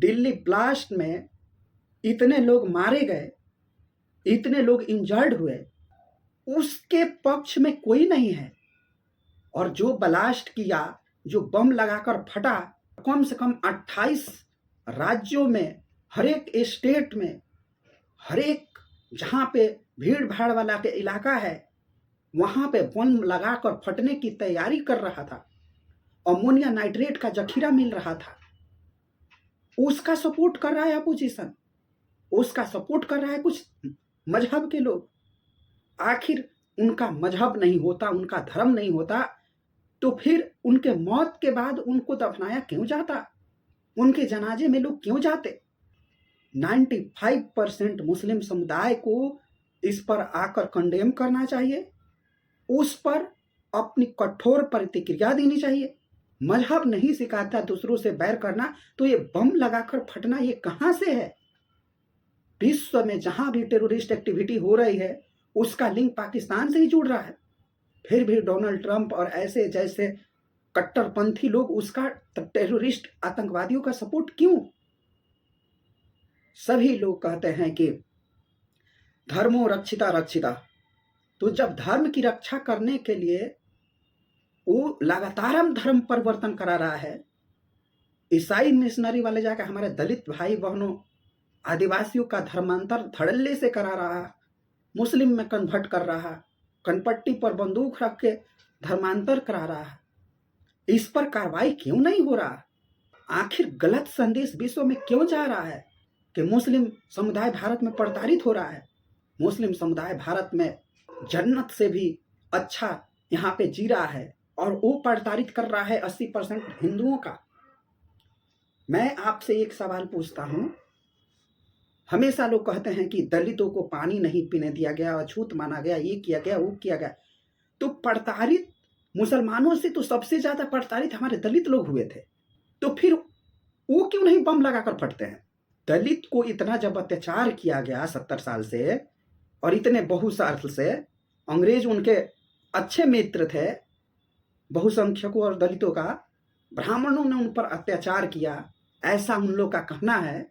Delhi blast में इतने लोग मारे गए, इतने लोग इंजर्ड हुए, उसके पक्ष में कोई नहीं है। और जो ब्लास्ट किया, जो बम लगाकर फटा, कम से कम 28 राज्यों में, हर एक स्टेट में, हर एक जहाँ पे भीड़ भाड़ वाला के इलाका है वहाँ पे बम लगाकर फटने की तैयारी कर रहा था। अमोनिया नाइट्रेट का जखीरा मिल रहा था। उसका सपोर्ट कर रहा है अपोजिशन, उसका सपोर्ट कर रहा है कुछ मजहब के लोग। आखिर उनका मजहब नहीं होता, उनका धर्म नहीं होता, तो फिर उनके मौत के बाद उनको दफनाया क्यों जाता? उनके जनाजे में लोग क्यों जाते? 95% मुस्लिम समुदाय को इस पर आकर कंडेम करना चाहिए, उस पर अपनी कठोर प्रतिक्रिया देनी चाहिए। मजहब नहीं सिखाता दूसरों से बैर करना, तो ये बम लगाकर फटना ये कहाँ से है? विश्व में जहां भी टेररिस्ट एक्टिविटी हो रही है उसका लिंक पाकिस्तान से ही जुड़ रहा है। फिर भी डोनाल्ड ट्रंप और ऐसे जैसे कट्टरपंथी लोग उसका टेररिस्ट आतंकवादियों का सपोर्ट क्यों? सभी लोग कहते हैं कि धर्मो रक्षिता रक्षिता, तो जब धर्म की रक्षा करने के लिए वो लगातार हम धर्म परिवर्तन करा रहा है, ईसाई मिशनरी वाले जाकर हमारे दलित भाई बहनों आदिवासियों का धर्मांतर धड़ल्ले से करा रहा, मुस्लिम में कन्वर्ट कर रहा, कनपट्टी पर बंदूक रख के धर्मांतर करा रहा, इस पर कार्रवाई क्यों नहीं हो रहा? आखिर गलत संदेश विश्व में क्यों जा रहा है कि मुस्लिम समुदाय भारत में प्रताड़ित हो रहा है? मुस्लिम समुदाय भारत में जन्नत से भी अच्छा यहाँ पे जी रहा है और वो प्रताड़ित कर रहा है 80% हिंदुओं का। मैं आपसे एक सवाल पूछता हूँ, हमेशा लोग कहते हैं कि दलितों को पानी नहीं पीने दिया गया, अछूत माना गया, ये किया गया, वो किया गया। तो प्रताड़ित मुसलमानों से तो सबसे ज्यादा प्रताड़ित हमारे दलित लोग हुए थे, तो फिर वो क्यों नहीं बम लगाकर फटते हैं? दलित को इतना जब अत्याचार किया गया 70 साल से, और इतने बहुसाल से, अंग्रेज उनके अच्छे मित्र थे बहुसंख्यकों और दलितों का, ब्राह्मणों ने उन पर अत्याचार किया, ऐसा उन लोग का कहना है।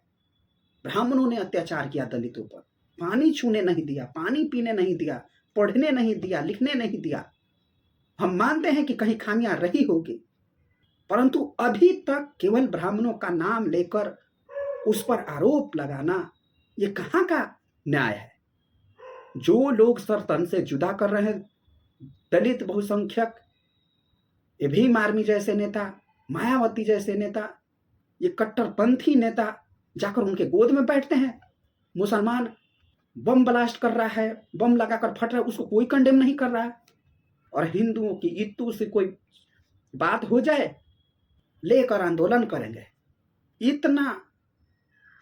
ब्राह्मणों ने अत्याचार किया दलितों पर, पानी छूने नहीं दिया, पानी पीने नहीं दिया, पढ़ने नहीं दिया, लिखने नहीं दिया। हम मानते हैं कि कहीं खामियां रही होगी, परंतु अभी तक केवल ब्राह्मणों का नाम लेकर उस पर आरोप लगाना ये कहाँ का न्याय है? जो लोग सर तन से जुदा कर रहे हैं दलित बहुसंख्यक, ये भीम आर्मी जैसे नेता, मायावती जैसे नेता, ये कट्टरपंथी नेता जाकर उनके गोद में बैठते हैं। मुसलमान बम ब्लास्ट कर रहा है, बम लगाकर फट रहा है, उसको कोई कंडेम नहीं कर रहा है। और हिंदुओं की इत्तू से कोई बात हो जाए, लेकर आंदोलन करेंगे। इतना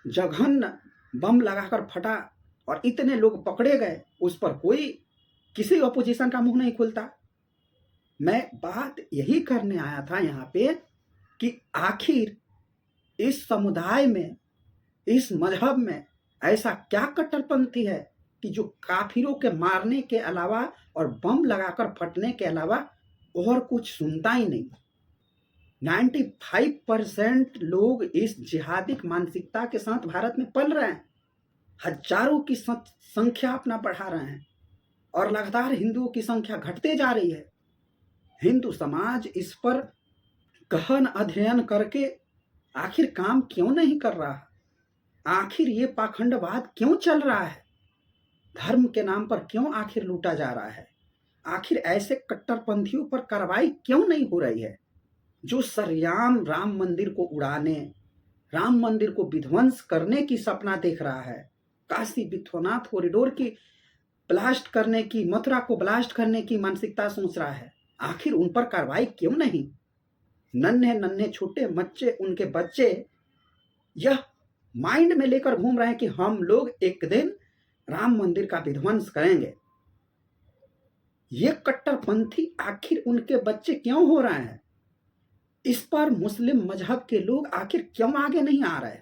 जघन्य बम लगाकर फटा और इतने लोग पकड़े गए, उस पर कोई किसी अपोजिशन का मुंह नहीं खुलता। मैं बात यही करने आया था यहाँ पे कि आखिर इस समुदाय में, इस मजहब में ऐसा क्या कट्टरपंथी है कि जो काफिरों के मारने के अलावा और बम लगाकर फटने के अलावा और कुछ सुनता ही नहीं। 95% लोग इस जिहादिक मानसिकता के साथ भारत में पल रहे हैं, हजारों की संख्या अपना बढ़ा रहे हैं और लगातार हिंदुओं की संख्या घटते जा रही है। हिंदू समाज इस पर गहन अध्ययन करके आखिर काम क्यों नहीं कर रहा? आखिर ये पाखंडवाद क्यों चल रहा है? धर्म के नाम पर क्यों आखिर लूटा जा रहा है? आखिर ऐसे कट्टरपंथियों पर कार्रवाई क्यों नहीं हो रही है? जो सरेआम राम मंदिर को उड़ाने, राम मंदिर को विध्वंस करने की सपना देख रहा है, काशी विश्वनाथ कॉरिडोर की ब्लास्ट करने की, मथुरा को ब्लास्ट करने की मानसिकता सोच रहा है, आखिर उन पर कार्रवाई क्यों नहीं? नन्हे नन्हे छोटे बच्चे, उनके बच्चे यह माइंड में लेकर घूम रहे हैं कि हम लोग एक दिन राम मंदिर का विध्वंस करेंगे। ये कट्टरपंथी आखिर उनके बच्चे क्यों हो रहे हैं? इस पर मुस्लिम मजहब के लोग आखिर क्यों आगे नहीं आ रहे?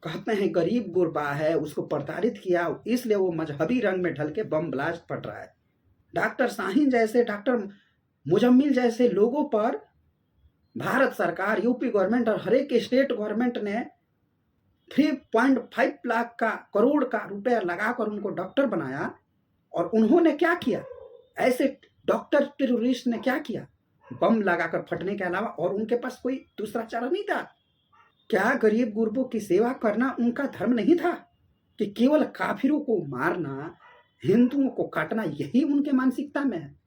कहते हैं गरीब गुरबा है, उसको प्रताड़ित किया, इसलिए वो मजहबी रंग में ढल के बम ब्लास्ट फट रहा है। डॉक्टर शाहीन जैसे, डॉक्टर मुजम्मिल जैसे लोगों पर भारत सरकार, यूपी गवर्नमेंट और हर एक स्टेट गवर्नमेंट ने 3.5 लाख का करोड़ का रुपया लगाकर उनको डॉक्टर बनाया। और उन्होंने क्या किया? ऐसे डॉक्टर टेररिस्ट ने क्या किया? बम लगाकर फटने के अलावा और उनके पास कोई दूसरा चारा नहीं था। क्या गरीब गुरबों की सेवा करना उनका धर्म नहीं था कि केवल काफिरों को मारना, हिंदुओं को काटना, यही उनके मानसिकता में है?